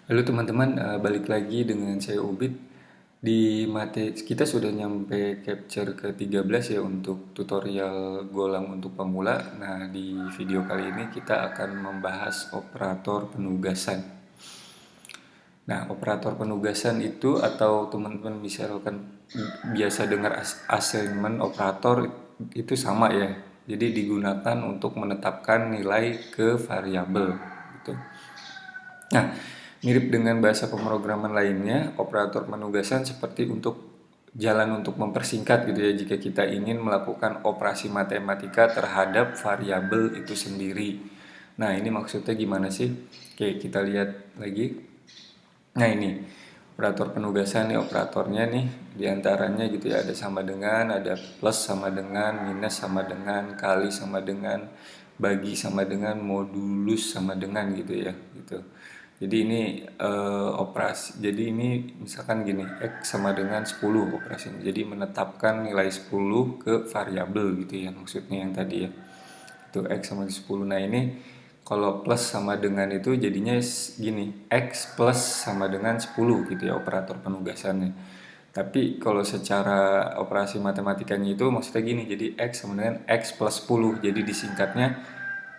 Halo teman-teman, balik lagi dengan saya Ubid. Di materi kita sudah nyampe capture ke-13 ya untuk tutorial Golang untuk pemula. Nah, di video kali ini kita akan membahas operator penugasan. Nah, operator penugasan itu atau teman-teman misalkan biasa dengar assignment operator itu sama ya. Jadi digunakan untuk menetapkan nilai ke variabel gitu. Nah, mirip dengan bahasa pemrograman lainnya, operator penugasan seperti jalan untuk mempersingkat gitu ya jika kita ingin melakukan operasi matematika terhadap variabel itu sendiri. Nah, ini maksudnya gimana sih? Oke, kita lihat lagi. Nah, ini operator penugasan nih, operatornya nih diantaranya gitu ya, ada sama dengan, ada plus sama dengan, minus sama dengan, kali sama dengan, bagi sama dengan, modulus sama dengan gitu ya gitu. Jadi ini operasi. Jadi ini misalkan gini, x sama dengan 10 operasi. Jadi menetapkan nilai 10 ke variabel gitu ya maksudnya yang tadi ya. Itu x sama 10. Nah, ini kalau plus sama dengan itu jadinya gini, x plus sama dengan 10 gitu ya operator penugasannya. Tapi kalau secara operasi matematikanya itu maksudnya gini, jadi x sama dengan x plus 10. Jadi disingkatnya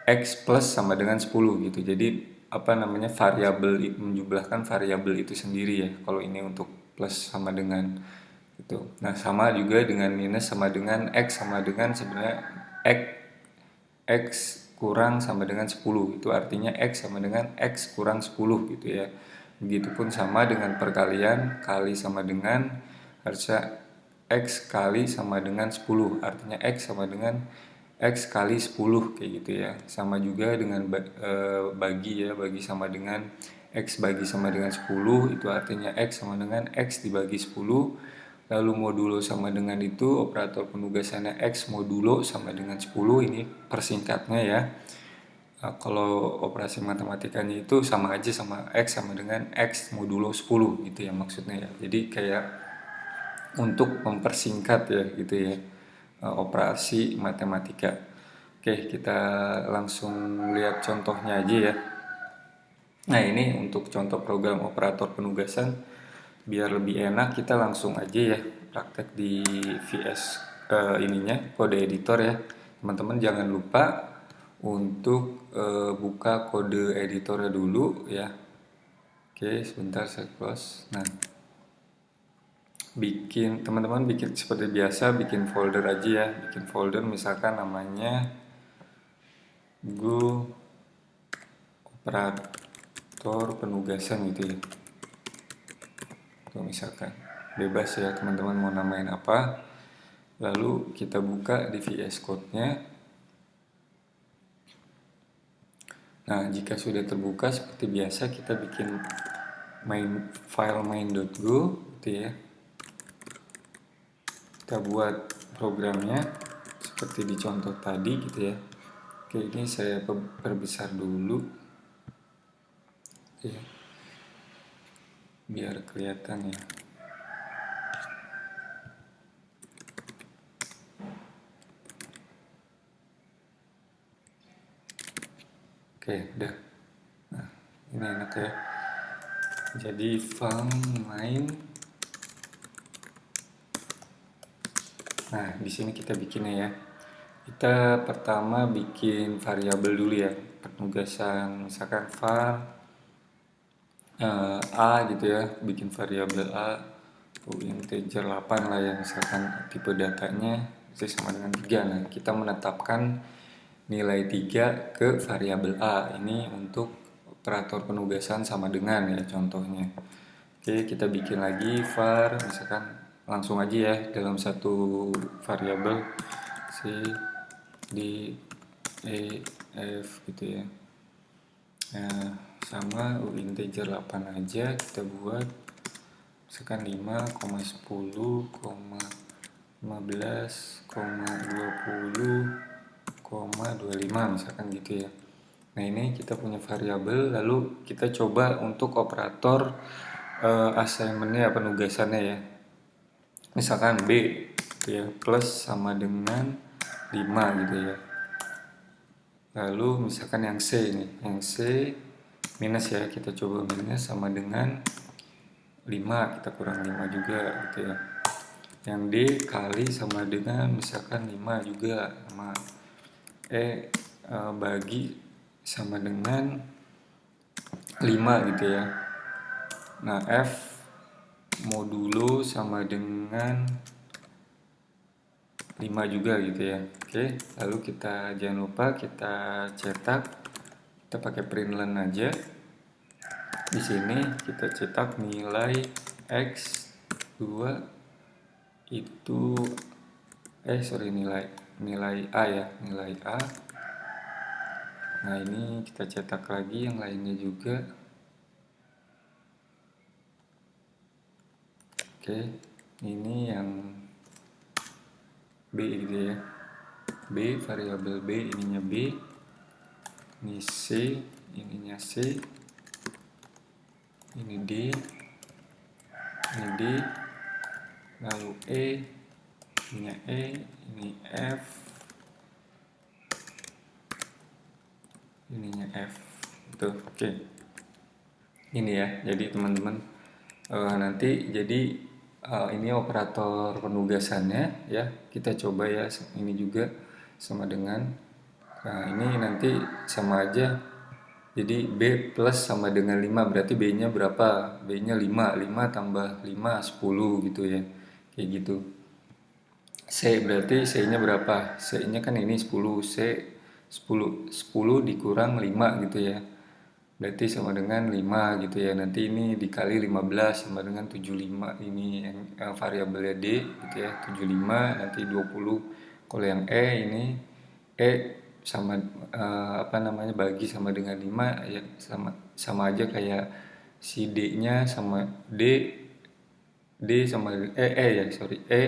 x plus sama dengan 10 gitu. Jadi apa namanya, variabel, menjumlahkan variabel itu sendiri ya. Kalau ini untuk plus sama dengan gitu. Nah, sama juga dengan minus sama dengan x sama dengan sebenarnya x x kurang sama dengan 10. Itu artinya x sama dengan x kurang 10 gitu ya. Begitupun sama dengan perkalian, kali sama dengan harusnya x kali sama dengan 10. Artinya x sama dengan x kali 10 kayak gitu ya. Sama juga dengan bagi ya, bagi sama dengan x bagi sama dengan 10, itu artinya x sama dengan x dibagi 10. Lalu modulo sama dengan itu operator penugasannya x modulo sama dengan 10, ini persingkatnya ya. Kalau operasi matematikanya itu sama aja, sama x sama dengan x modulo 10 gitu ya maksudnya ya. Jadi kayak untuk mempersingkat ya gitu ya, operasi matematika. Oke, kita langsung lihat contohnya aja ya. Nah, ini untuk contoh program operator penugasan. Biar lebih enak kita langsung aja ya praktek di VS ininya, kode editor ya. Teman-teman jangan lupa untuk buka kode editornya dulu ya. Oke, sebentar saya close. Nah, teman-teman bikin seperti biasa, bikin folder aja ya. Bikin folder misalkan namanya Go operator penugasan gitu ya. Tuh, misalkan bebas ya teman-teman mau namain apa. Lalu kita buka di VS Code-nya. Nah, jika sudah terbuka seperti biasa kita bikin file main.go gitu ya. Kita buat programnya seperti di contoh tadi gitu ya. Oke, ini saya perbesar dulu ya, biar kelihatan ya. Oke, udah. Nah, ini enak ya. Jadi file main. Nah, di sini kita bikinnya ya. Kita pertama bikin variabel dulu ya. Penugasan misalkan var A gitu ya, bikin variabel A integer 8 lah ya, misalkan tipe datanya itu sama dengan 3. Nah, kita menetapkan nilai 3 ke variabel A ini untuk operator penugasan sama dengan ya contohnya. Oke, kita bikin lagi var, misalkan langsung aja ya dalam satu variabel C D E F gitu ya. Nah, sama integer 8 aja kita buat misalkan 5, 10, 15, 20, 25 misalkan gitu ya. Nah, ini kita punya variabel, lalu kita coba untuk operator assignmentnya, penugasannya ya. Misalkan B ya, plus sama dengan 5 gitu ya. Lalu misalkan yang C ini, yang C minus ya, kita coba minus sama dengan 5, kita kurang 5 juga gitu ya. Yang D kali sama dengan misalkan 5 juga, sama bagi sama dengan 5 gitu ya. Nah F modulo sama dengan 5 juga gitu ya. Oke, lalu kita jangan lupa kita cetak, kita pakai println aja. Di sini kita cetak nilai X2 itu nilai A ya, nilai A. Nah, ini kita cetak lagi yang lainnya juga. Oke, ini yang B gitu ya. B, variabel B, ininya B. Ini C, ininya C. Ini D. Ini D. Lalu E, ininya E, ini F. Ininya F. Itu, oke. Ini ya. Jadi teman-teman nanti jadi ini operator penugasannya ya, kita coba ya, ini juga sama dengan ini nanti sama aja, jadi B plus sama dengan 5, berarti B nya berapa, B nya 5 tambah 5 10 gitu ya, kayak gitu. C berarti C nya berapa, C nya kan ini 10, C 10 dikurang 5 gitu ya, berarti sama dengan 5 gitu ya. Nanti ini dikali 15 sama dengan 75, ini yang variabelnya D gitu ya, 75, nanti 20. Kalau yang E ini E sama bagi sama dengan 5 ya, sama aja kayak si D-nya sama D sama ya sorry, E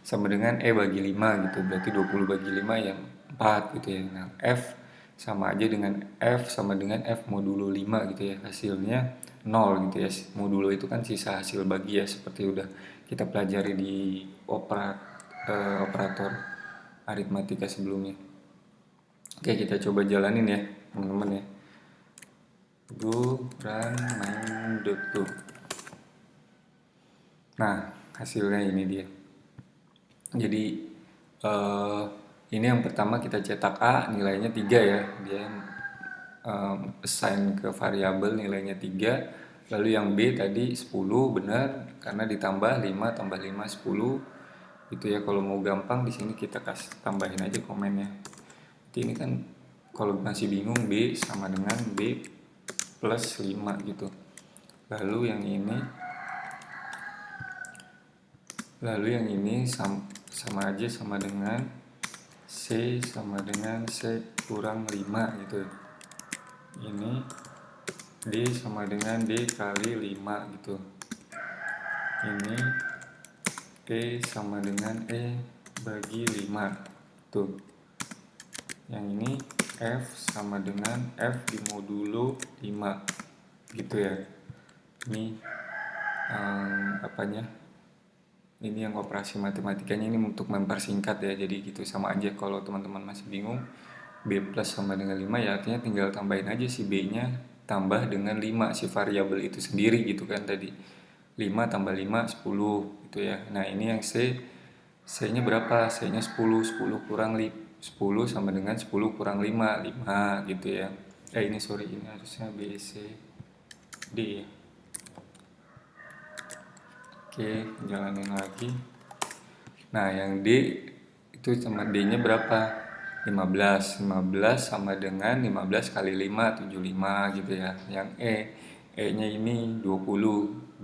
sama dengan E bagi 5 gitu, berarti 20 bagi 5 yang 4 gitu ya. Nah, F sama aja dengan F sama dengan F modulo 5 gitu ya, hasilnya 0 gitu ya. Modulo itu kan sisa hasil bagi ya, seperti udah kita pelajari di operator aritmatika sebelumnya. Oke, kita coba jalanin ya teman-teman ya. Go run main.go. Nah, hasilnya ini dia. Jadi ini yang pertama kita cetak A, nilainya 3 ya. Dia assign ke variabel nilainya 3. Lalu yang B tadi 10 benar karena ditambah 5 tambah 5 10. Itu ya, kalau mau gampang di sini kita kasih tambahin aja komennya. Jadi ini kan kalau masih bingung, B sama dengan B plus 5 gitu. Lalu yang ini sama aja sama dengan C sama dengan C kurang 5 gitu. Ini D sama dengan D kali 5 gitu. Ini E sama dengan E bagi 5 tuh. Yang ini F sama dengan F di modulo 5 gitu ya. Ini ini yang operasi matematikanya, ini untuk mempersingkat ya, jadi gitu. Sama aja kalau teman-teman masih bingung, B plus sama dengan 5 ya artinya tinggal tambahin aja si B nya tambah dengan 5 si variabel itu sendiri gitu kan tadi. 5 tambah 5 10 gitu ya. Nah ini yang C nya berapa, C nya 10 kurang 10 sama dengan 10 kurang 5 gitu ya. Ini harusnya B C D ya. Oke, jalanin lagi. Nah, yang D itu sama D-nya berapa? 15 sama dengan 15 kali 5, 75 gitu ya. Yang E-nya ini 20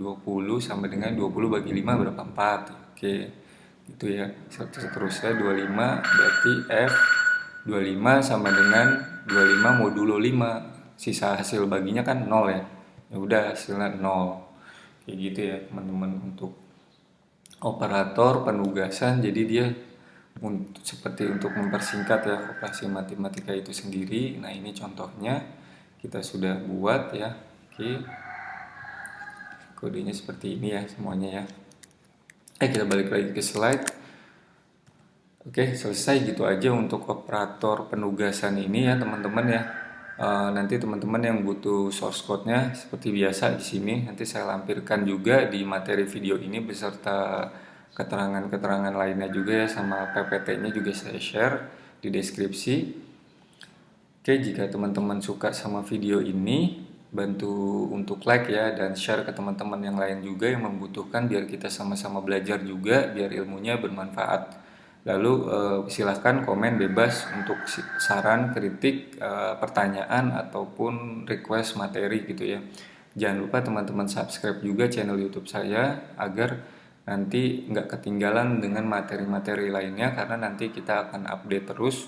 sama dengan 20 bagi 5 berapa? 4. Oke, gitu ya. Seterusnya 25, berarti F 25 sama dengan 25 modulo 5. Sisa hasil baginya kan 0 ya. Ya udah, hasilnya 0. Kayak gitu ya teman-teman untuk operator penugasan. Jadi dia seperti untuk mempersingkat ya operasi matematika itu sendiri. Nah ini contohnya kita sudah buat ya. Oke, kodenya seperti ini ya semuanya ya. Kita balik lagi ke slide. Oke, selesai gitu aja untuk operator penugasan ini ya teman-teman ya. Nanti teman-teman yang butuh source code-nya seperti biasa di sini nanti saya lampirkan juga di materi video ini beserta keterangan-keterangan lainnya juga ya, sama PPT-nya juga saya share di deskripsi. Oke, jika teman-teman suka sama video ini, bantu untuk like ya dan share ke teman-teman yang lain juga yang membutuhkan biar kita sama-sama belajar juga, biar ilmunya bermanfaat. Lalu silahkan komen bebas untuk saran, kritik, pertanyaan ataupun request materi gitu ya. Jangan lupa teman-teman subscribe juga channel YouTube saya agar nanti nggak ketinggalan dengan materi-materi lainnya karena nanti kita akan update terus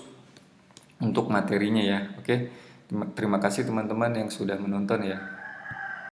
untuk materinya ya. Oke. Terima kasih teman-teman yang sudah menonton ya.